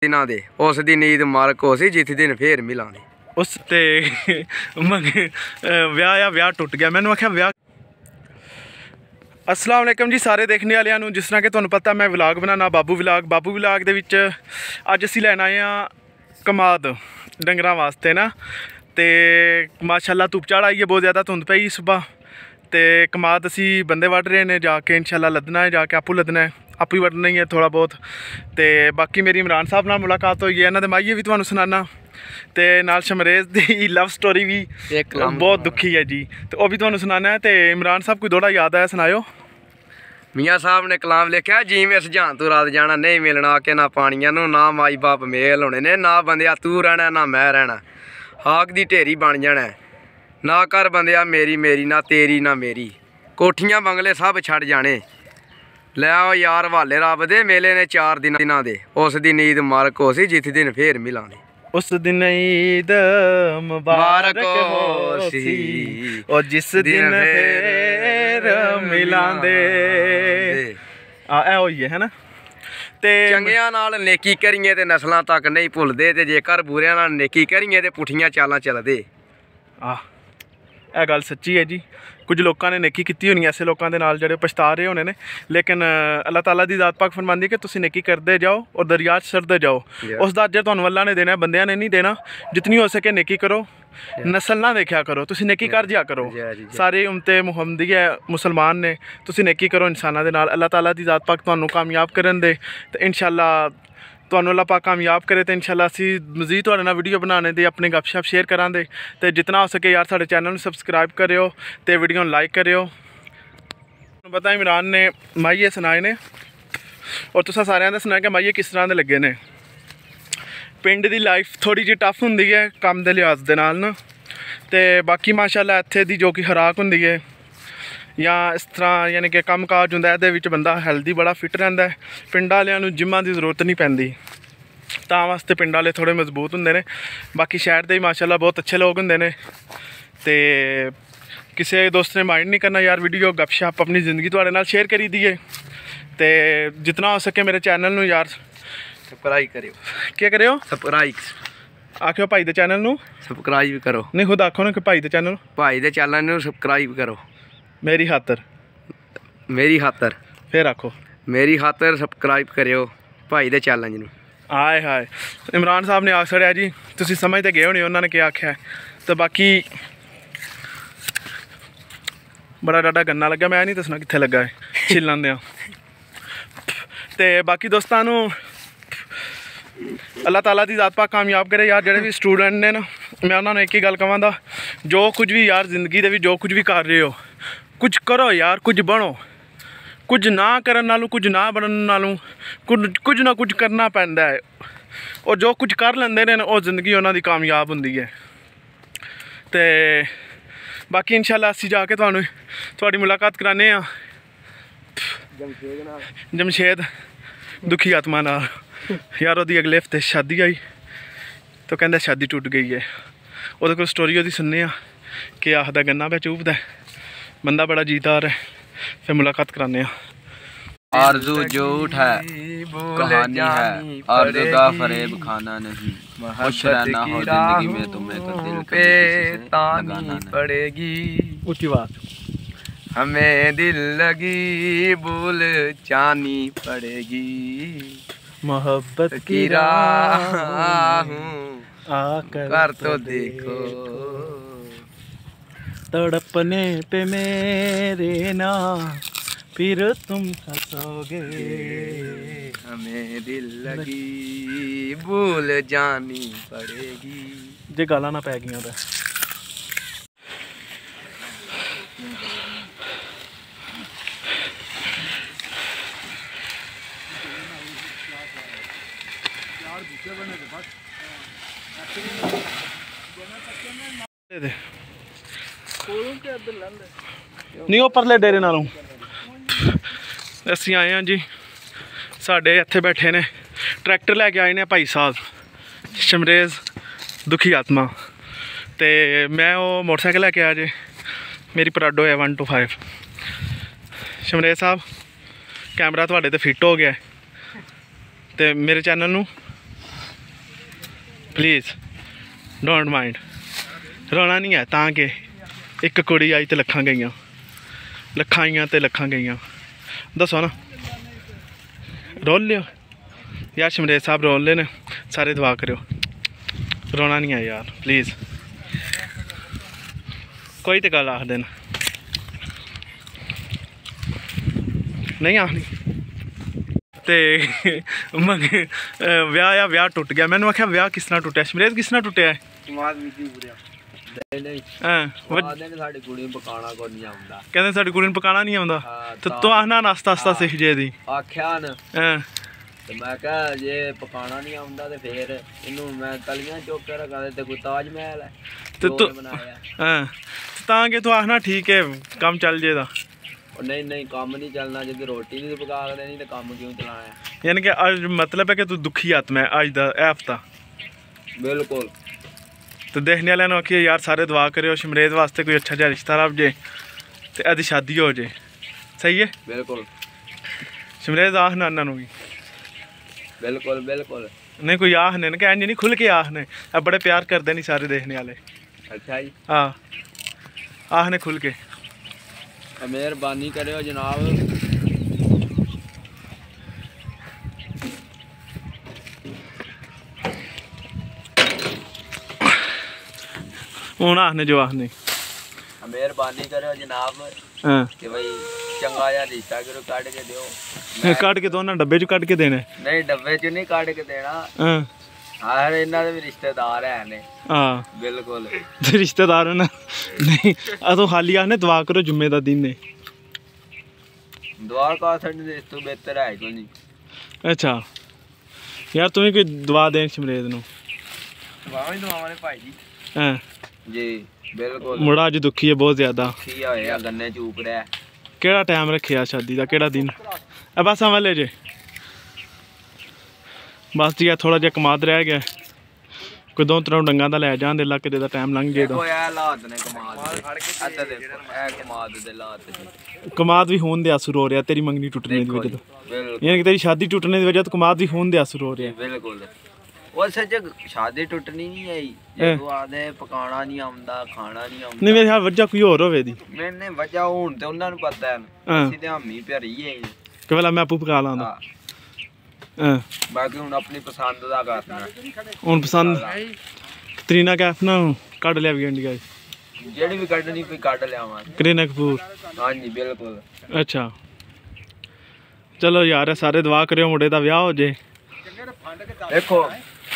दिना दे उस दिन ईद मुबारक हो सी जिस दिन फिर मिलांगे उस ते ਵਿਆਹ ਟੁੱਟ ਗਿਆ। मैंने आख्या ਵਿਆਹ। अस्सलाम वालेकुम जी सारे देखने वालियां नूं। जिस तरह कि तुहानूं पता मैं व्लॉग बनाना बाबू व्लॉग दे विच अज असीं लैण आए हां कमाद डंगरां वास्ते ना। ते माशाअल्लाह धुप्प झाड़ आई है, बहुत ज़्यादा धुंध पई सुबह। तो कमाद असी बंदे वढ़ रहे हैं, जाके इंशाल्लाह लद्दना है, जाके आपू लद्दना है, आपू ही वढ़ना ही है थोड़ा बहुत। तो बाकी मेरी इमरान साहब नाल मुलाकात हुई है, इन्हां दे माइये भी तुहानूं सुनाना। तो नाल शमरेज दी लव स्टोरी भी बहुत दुखी है जी, तो वह भी तुहानूं सुनाना है। तो इमरान साहब कोई थोड़ा याद आया सुनाओ। मियाँ साहब ने कलाम लिखा, जिवें सजान तू रात जाना नहीं मिलना के ना पानियां नूं, ना माई बाप मेल होने ने, ना बंदिया तू रहना ना मैं रहना, हाक दी ढेरी बन जाना, ना कर बंदिया मेरी मेरी ना तेरी ना मेरी, कोठियां बंगले सब छड़ जाने, लै आओ यार हवाले रब दे, मेले ने 4 दिना दे उस दिन ईद मुबारक हो सी जिस दिन फिर मिलांगे। उस दिन ईद मुबारक हो सी और जिस दिन फिर मिलांदे ऐ होई है ना। ते चंगियां नाल नेकी करिए ते नस्लां तक नहीं भुलदे, ते जेकर बुरियां नाल नेकी करिए ते पुठियां चालां चलदे। यह गल सच्ची है जी। कुछ लोगों ने नेकी की होनी, ऐसे लोगों के नाल जिहड़े पछता रहे होने ने, लेकिन अल्लाह ताला दी ज़ात पाक फरमांदी है कि तुसीं नेकी करते जाओ और दरिया चढ़ते जाओ। उसका अजर तुहानूं अल्लाह ने देना, बंदियां ने नहीं देना। जितनी हो सके नेकी करो, नस्ल ना देखा करो, तुसीं नेकी कर जा करो। सारे उम्मते मुहम्मदी है, मुसलमान ने, तुसीं नेकी करो इंसानां दे नाल। अल्लाह ताला दी ज़ात पाक तुहानूं कामयाब करन दे, तो इंशाअल्लाह तुहानूं अल्लाह पाक कामयाब करे। तो इंशाअल्लाह असीं मज़ीद तुहाडे नाल वीडियो बनाने दे, अपने गपशप शेयर करांगे। तो जितना हो सके यार साडे चैनल नूं सबसक्राइब करियो ते वीडियो नूं लाइक करियो। पता इमरान ने माइये सुनाए ने और तुसां सारिआं दा सुनाया कि माइये किस तरह दे लगे ने। पिंड दी लाइफ थोड़ी जी टफ हुंदी है काम दे लिहाज दे नाल ना, ते बाकी माशाअल्लाह इत्थे दी जो कि खुराक हुंदी है या इस तरह यानी कि कम काज हुंदा है, इहदे बंदा हैल्दी बड़ा फिट रहिंदा है। पिंड वालिआं नूं जिम्मां दी जरूरत नहीं पैंदी, तां वास्ते पिंड वाले थोड़े मजबूत हुंदे ने। बाकी शहर दे माशाअल्लाह बहुत अच्छे लोग हुंदे ने। ते किसी दोस्त ने माइंड नहीं करना यार, वीडियो गपशप अपनी ज़िंदगी तुहाडे नाल शेयर करी दी है। तो जितना हो सके मेरे चैनल नूं यार सबसक्राइब करियो। क्या करियो? सबसक्राइब आखियो भाई दे चैनल नूं सबसक्राइब करो। नहीं खुद आखो ना कि भाई दे चैनल नूं सबसक्राइब करो। मेरी खातर फिर आखो मेरी खातर सबसक्राइब करियो भाई दे चैनल नूं। आए हाय इमरान साहब ने आख छड़िया जी, तुसीं समझ ते गए होने उन्होंने क्या आख्या है। तो बाकी बड़ा डाडा गन्ना लगा, मैं नहीं दसना कित्थे लगा है, छिलन दियां। ते बाकी दोस्तां नूं अल्लाह ताला दी ज़ात पाक कामयाब करे यार। जेह्ड़े भी स्टूडेंट ने ना, मैं उन्होंने एक ही गल कहांगा, जो कुछ भी यार जिंदगी दे विच जो कुछ भी कर रहे हो, कुछ करो यार, कुछ बनो। कुछ ना करन नालों, कुछ ना बनन नालों कुछ ना कुछ करना पैंदा है। और जो कुछ कर लेंदे ने वो जिंदगी उन्हां दी कामयाब हुंदी है। ते बाकी इंशाअल्लाह असीं जाके तुहाडी मुलाकात कराने आ जमशेद दुखी आत्मा नाल। यार ओदी अगले हफ्ते शादी आई, तो कहंदा शादी टुट गई है। ओहदे कोल स्टोरी ओहदी सुनने आ कि आखदा गन्ना पे चूपदा है, बंदा बड़ा जीदार है। फिर मुलाकात कराने आ। आरज़ू झूठ है कहानी है, आरज़ू का फरेब खाना नहीं, खुश रहना हो जिंदगी में तुम्हें तो दिल पे तानी पड़ेगी। ऊंची बात, हमें दिल लगी भूल जानी पड़ेगी, मोहब्बत की राह आकर तो देखो, तड़पने पे मेरे ना फिर तुम हंसोगे, हमें दिल लगी भूल जानी पड़ेगी। जे गाला ना पै गई नहीं वो परले डेरे नालों असीं आए हैं जी। साढ़े इत्थे बैठे ने ट्रैक्टर लैके आए ने भाई साहब शमरेज दुखी आत्मा। तो मैं वो मोटरसाइकिल लैके आया जे, मेरी पराडो है 125। शमरेज साहब कैमरा थोड़े तो फिट हो गया, तो मेरे चैनल नूं प्लीज़ डोंट माइंड। रोना नहीं है तां कि एक कुड़ी आई तो लखां गईयां, लखां आईयां ते लखां गईयां। दसो ना, रोल लियो यार, शमरेज साहब रोल ले ने, सारे दुआ करो। रोना नहीं है यार प्लीज़, कोई तो गल आख देन। नहीं आखनी ते विआह टुट गया। मैंने आख्या विआह किस तरह टुटिया? शमरेज किस तरह टुटिया है? कहते साडी कुड़ी पकाना नहीं आंदा, तो तू आखना नास्ता आस्ता सीख जे दी। आख्या न ते मैं कहा जे पकाना नहीं आंदा ते फिर इनू मैं तलियां चुक के रखा दे ते कोई ताजमहल है ते तू तां कि तू आखना ठीक है काम चल जेदा। नहीं नहीं काम नहीं चलना, जो रोटी नहीं पका के देनी तो काम क्यों चलाना? यानी कि अज मतलब है कि तू दुखी आत्मा है अज दा हफ्ता। बिल्कुल। तो देखने वाले ने आखिए यार सारे दुआ करो शमरेज वास्ते कोई अच्छा जहा रिश्ता लभ जे ते अदी शादी हो जे। सही है? बिल्कुल। शमरेज आख नाना नू भी। बिल्कुल बिल्कुल। नहीं कोई आखने न कि इंज नहीं खुल के आखने, अब बड़े प्यार करते नहीं सारे देखने वाले। अच्छा जी। हाँ आखने खुल के। मेहरबानी करो जनाब। हूँ आखने जो आखने मेहरबानी करो जनाब कि भाई चंगा या रिश्ता करो, कट के दियो। कट के दो ना, डब्बे च कट के देने? नहीं डब्बे च नहीं कट के देना। हाँ इन्हां दे भी रिश्तेदार है। हाँ बिल्कुल रिश्तेदार ना। नहीं तो खाली आखने दुआ करो जुम्मे दा दिन ने। दुआ का इस तो बेहतर है कोई नहीं। अच्छा यार तुम्हें कोई दुआ दें शमरेज नू? दुआवां ने भाई जी। हां जी बिल्कुल। मुड़ा अज दुखी है बहुत ज्यादा। दुखी होया गन्ने चूप रहा है। केड़ा टाइम रखिया शादी दा, केड़ा दिन? बस वाले जे बस जी थोड़ा जिहा कमाद रह गया, कोई 2-3 डंगा दा लै जान दे लक दे दा टाइम लंघ जे दा। हालात ने कमाद भी होन दे आंसू रो रहा तेरी मंगनी टुटने दी वजह तो, यानी कि तेरी शादी टुटने दी वजह तो कमाद भी होन दे आंसू रो रहा। बिल्कुल। वो सच शादी टुटनी नहीं है, तू आदे पकाना नहीं आंदा, खाना नहीं आंदा। नहीं मेरे ख्याल वजह कोई और होवे दी। मैंने वजह हुन ते उन्हां नूं पता है, ਅਸੀਂ ਤੇ ਹਾਮੀ ਭਰੀ ਹੈ कि भला मैं आपू पका लांदा। हां बाकी हुन अपनी पसंद दा करना। हुन पसंद तरीना कैफ ना कड लिया भी इंडिया जेड़ी भी कड्डनी कोई कड लियावां। करीना कपूर? हां जी बिल्कुल। अच्छा चलो यार सारे दुआ करियो मुंडे दा विआह हो जे। देखो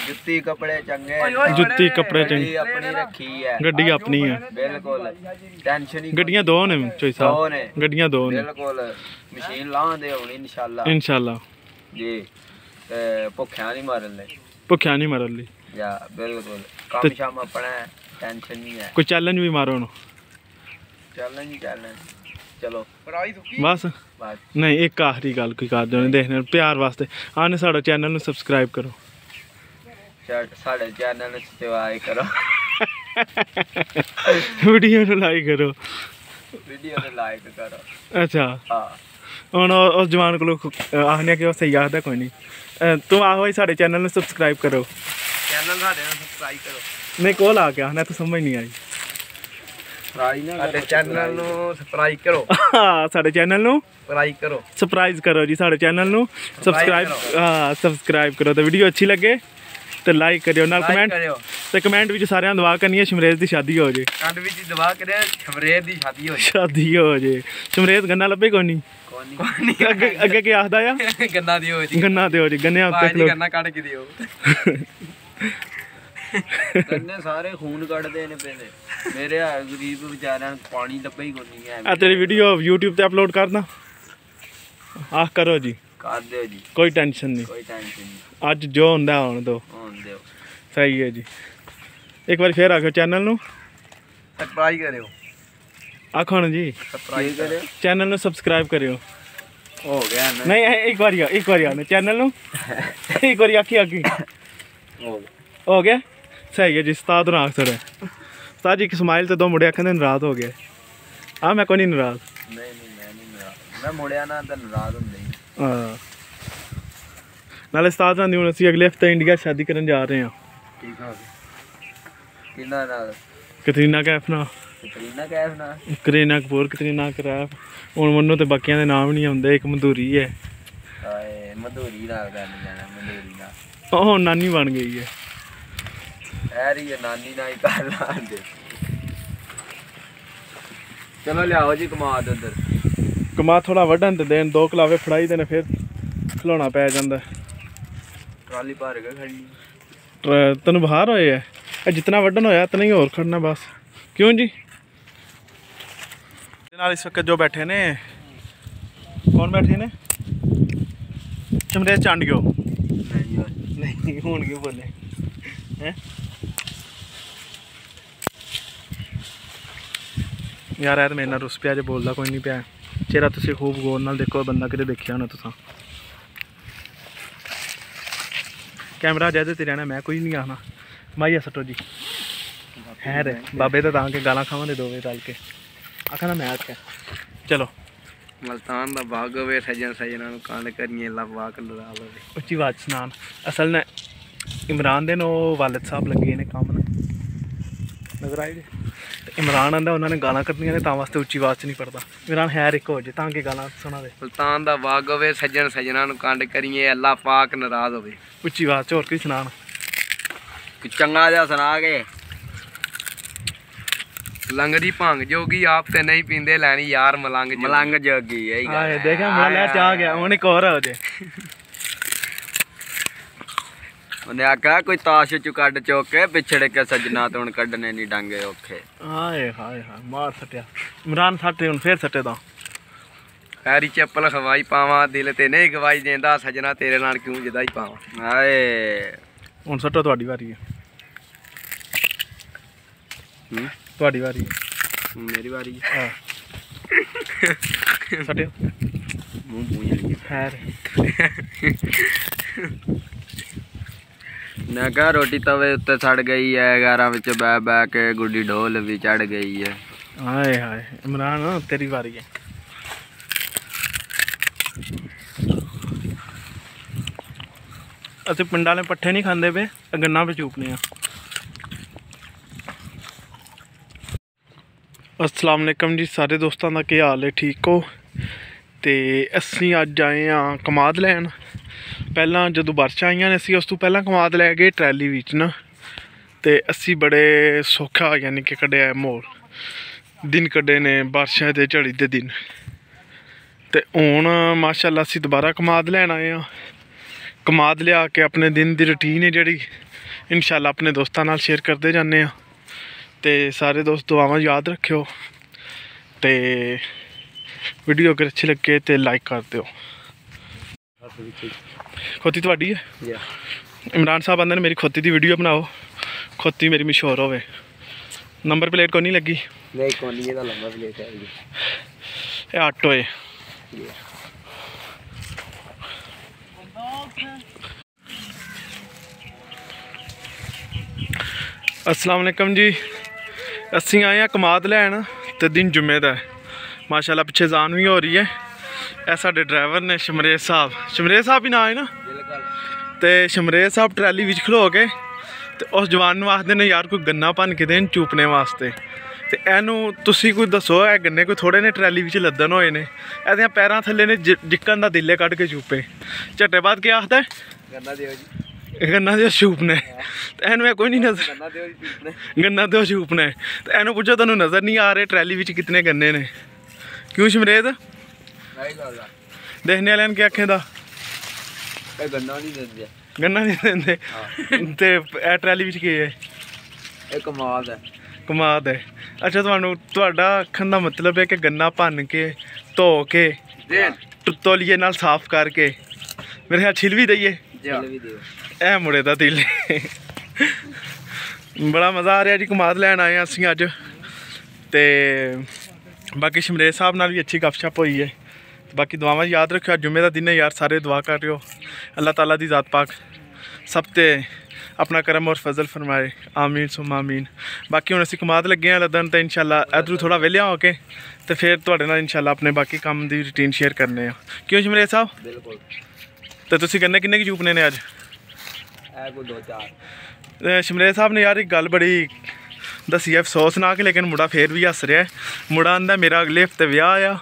जुत्ती कपड़े चंगे, जुत्ती कपड़े चंगे, अपनी रखी है, गड्डी अपनी है। बिल्कुल टेंशन ही। गड्डियां दो ने चोई साहब, गड्डियां दो ने। बिल्कुल मशीन लांदे होनी इंशाल्लाह। इंशाल्लाह जी ते भुखिया नहीं मरन ले। भुखिया नहीं मरन ली या बिल्कुल। काम शाम अपना टेंशन नहीं है। कोई चैलेंज भी मारो ना। चैलेंज चलो बस नहीं एक आखिरी गल कोई कर दो देखने प्यार वास्ते आने साढ़े चैनल नू सब्सक्राइब करो। साढ़े चैनल नू सब्सक्राइब करो। वीडियो नू लाइक करो। वीडियो नू लाइक करो। अच्छा हां हुण उस जवान को आखने कि सही आखदा कोई नहीं। तू आहो भाई साढ़े चैनल नू सब्सक्राइब करो। चैनल साढ़े नू सब्सक्राइब करो। नहीं कोल आ के आखना तो समझ नहीं आई। साढ़े चैनल नू सब्सक्राइब करो। हाँ साढ़े चैनल नू सब्सक्राइब करो। सरप्राइज करो जी साढ़े चैनल नू सब्सक्राइब। हाँ सब्सक्राइब करो तो वीडियो अच्छी लगे तो लाइक करियो नाल कमेंट ते कमेंट विच सारियां दुआ करनी है शमरेज दी शादी हो जे। कमेंट विच दुआ करे शमरेज दी शादी हो जे। शादी हो जे। शमरेज गन्ना लब्बे कोई नहीं। अगे अगे के आखदा या गन्ना दी हो जी। गन्ना दे हो जी गन्ने उत्ते खलो गन्ना काट के दियो। गन्ने सारे खून कटदे ने पेने मेरे गरीब बेचारियां पानी डब्बे ही कोई नहीं है। आ तेरी वीडियो YouTube ते अपलोड करना आख करो जी। कर दियो जी। कोई टेंशन नहीं। कोई टेंशन नहीं। आज जो हुंदा होण दो। सही है जी। एक बार फिर आखो चैनल नू सब्सक्राइब करियो। आखो ना जी सब्सक्राइब करियो। चैनल नू सब्सक्राइब करियो। हो गया ना। नहीं एक बार आने चैनल नू एक बार आखी आखी हो गया। सही है जी। उस्ताद आख सर उस्ताद जी एक स्माइल तो दो मुड़े आखने नाराज हो गए। हाँ मैं कोई नहीं नाराज। नहीं मैं नहीं नाराज। मैं मुड़िया ना तो नाराज हुंदे ही। हाँ नाले उस्ताद हुण असीं अगले हफ्ते इंडिया शादी करन जा रहे हैं। ਕਿੰਨਾ ਨਾਲ ਕਤਰੀਨਾ ਕੈਫ ਨਾਲ ਕਤਰੀਨਾ ਕੈਫ ਨਾ ਕਰੀਨਾ ਕਪੂਰ ਕਤਰੀਨਾ ਕੈਫ ਹੁਣ ਮੈਨੂੰ ਤੇ ਬਾਕੀਆਂ ਦੇ ਨਾਮ ਨਹੀਂ ਆਉਂਦੇ ਇੱਕ ਮਧੂਰੀ ਹੈ ਆਏ ਮਧੂਰੀ ਨਾਲ ਕਰਨ ਜਾਣਾ ਮਧੂਰੀ ਨਾਲ ਉਹ ਨਾਨੀ ਬਣ ਗਈ ਹੈ ਐਰੀ ਨਾਨੀ ਨਾਲ ਹੀ ਕਰ ਲਾਂਦੇ ਚਲੋ ਲਿਆਓ ਜੀ ਕਮਾਦ ਉਧਰ ਕਮਾ ਥੋੜਾ ਵੱਢਣ ਤੇ ਦੇਣ 2 ਕਲਾਵੇ ਫੜਾਈ ਦੇ ਨੇ ਫਿਰ ਖਿਲਾਉਣਾ ਪੈ ਜਾਂਦਾ ਟਰਾਲੀ ਭਰ ਕੇ ਖੜੀ ਤੈਨੂੰ ਬਾਹਰ ਹੋਏ ਹੈ ਇਹ ਜਿੰਨਾ ਵੱਢਣ ਹੋਇਆ ਇਤਨਾ ਹੀ ਹੋਰ ਖੜਨਾ ਬਸ ਕਿਉਂ ਜੀ ਨਾਲ ਇਸ ਵਕਤ ਜੋ ਬੈਠੇ ਨੇ ਕੌਣ ਬੈਠੇ ਨੇ ਚਮਰੇਜ ਚਾਂਡਿਓ ਨਹੀਂ ਹੋਣਗੇ ਬੋਲੇ ਹੈ ਯਾਰ ਇਹ ਤਾਂ ਮੇਰੇ ਨਾਲ ਰੁੱਸ ਪਿਆ ਜੇ ਬੋਲਦਾ ਕੋਈ ਨਹੀਂ ਪਿਆ ਚਿਹਰਾ ਤੁਸੀਂ ਖੂਬ ਗੌਰ ਨਾਲ ਦੇਖੋ ਬੰਦਾ ਕਿਤੇ ਦੇਖਿਆ ਹੋਣਾ ਤੁਸੀਂ कैमरा जैसे ते रहना मैं कोई नहीं आना माइया सटो जी है रे बाबे तो तां के गाला खावे दो वे तल के आखा ना मैं क्या चलो मल्तान दा बाग होवे सजन सजना नु कांड करिए ला वाक लड़ा लवे उच्ची आवाज सुनान असल ने इमरान दे नो वालिद साहब लगे ने काम ना नजर आई इमरान आंदा उन्होंने गाला कटनियां ने तां वास्ते उच्ची आवाज च नहीं पड़ता इमरान है एक हो जे तां के गाला सुना दे मल्तान दा बाग होवे सजन सजना नु कांड करिए अल्लाह पाक नाराज होवे उच्ची आवाज च और कोई सुनान चंगा जा सुना के लंगदी भंग जोगी आप ते नहीं पींदे लैनी यार मलंग जोगी यही हां देखा मैं ले चा गया हुन एक और हो जे उन्हें आखा कोई ताश चु कड चौके पिछड़े के सजना तो हुन कड्डने नहीं डांगे औखे हाय हाय हाय मार सटिया इमरान सटे हुन फिर सटे दा पैरी चप्पल खवाई पावा दिल ते नहीं गवाई देंदा सजना तेरे नाल क्यों जदाई पावा हाय हुन सटो ਤੁਹਾਡੀ ਵਾਰੀ ਹੈ ਤੁਹਾਡੀ ਵਾਰੀ मेरी बारी हां सटियो मुंह पूंछ खैर मैं कहा रोटी तवे उत्ते सड़ गई है 11 विच बह के गुड्डी ढोल भी चढ़ गई है हाय हाय इमरान तेरी बारी है ਅਸੀਂ ਪਿੰਡਾਂ ਵਾਲੇ ਪੱਠੇ ਨਹੀਂ ਖਾਂਦੇ ਪਏ ਗੰਨਾ पे ਚੂਪਨੇ ਆ अस्सलाम वालेकुम जी सारे दोस्तों का क्या हाल है ठीक हो तो असी अज आए हाँ कमाद लैन पहला जो बारिश आईयां ने उस तो पहला कमाद लै गए ट्रैली विच ना तो असी बड़े सौखा यानी कि कढ़िया माहौल दिन कढ़े ने बारिशों के झड़ी के दिन तो हुण माशाअल्लाह असी दोबारा कमाद लैन आए हाँ कमाद लिया के अपने दिन की रूटीन है जी इंशाअल्लाह अपने दोस्तों नाल शेयर करते जाने तो सारे दोस्त दुआवां याद रखियो तो वीडियो अगर अच्छी लगे तो लाइक कर दियो खोती थोड़ी है इमरान साहब आंदे मेरी खोती की वीडियो बनाओ खोती मेरी मशहूर होवे नंबर प्लेट को नहीं लगी नहीं कोनी ये नंबर प्लेट है ये ऑटो है अस्सलाम वालेकुम जी असी आए हैं कमाद लैन तो दिन जुम्मे का माशाल्लाह पिछे जान भी हो रही है यह साढ़े ड्राइवर ने शमरेज साहब ही ना है ना तो शमरेज साहब ट्रैली विच खलो के तो उस जवान आखते ने यार कोई गन्ना भन के देन चूपने वास्ते तो एनू तुसी कोई दसो ए गन्ने कोई थोड़े ने ट्रैली विच लद्दन होए ने एहदे पैरां थल्ले ने जिक्कन दा दिले कढ़ के चूपे झट्टे बाद क्या आखदा गन्ना दियो जी गन्ना दो चूपने तो एनू कोई नहीं नजर गन्ना दो चूपने तो एनू पूछो तेन नज़र नहीं आ रहे ट्रैली विच कितने गन्ने ने क्यों शमरेद देखने वाले क्या आखें दा गन्ना नहीं देंदे गन्ना नहीं देंदे ते ए ट्रैली विच के है कमाद है अच्छा तुहाडा आखन दा मतलब है कि गन्ना भन के धो के तौलिए नाल साफ करके मेरे ख्याल छिल भी दईए ए मुड़े दा दिल बड़ा मज़ा आ रहा जी कमाद लैन आए असीं अज ते बाकी शमरेज साहब नाल भी अच्छी गपशप हुई है बाकी दुआवां याद रखियो जुम्मे का दिन है यार सारे दुआ कर रहे हो अल्लाह ताला दी ज़ात पाक सब ते अपना करम और फजल फरमाए आमीन सुम आमीन बाकी हुण असीं कमाद लगे हैं लद्दन तो इंशाअल्लाह इधरों थोड़ा वेलिया हो के तो फिर तुहाडे नाल इंशाअल्लाह अपने बाकी काम की रूटीन शेयर करने क्यों शमरेज साहब बिल्कुल तो तुसीं गन्ने किन्ने की चूपने ने अज ਐ ਕੋ ਦੋ ਚਾਰ ਸ਼ਮਰੇਜ ਸਾਹਿਬ ਨੇ ਯਾਰ ਇੱਕ ਗੱਲ ਬੜੀ ਦੱਸੀ ਹੈ ਅਫਸੋਸਨਾਕ, ਲੇਕਿਨ ਮੁੰਡਾ ਫੇਰ ਵੀ ਹੱਸ ਰਿਹਾ। ਮੁੰਡਾ ਆਂਦਾ ਮੇਰਾ ਅਗਲੇ ਹਫਤੇ ਵਿਆਹ ਆ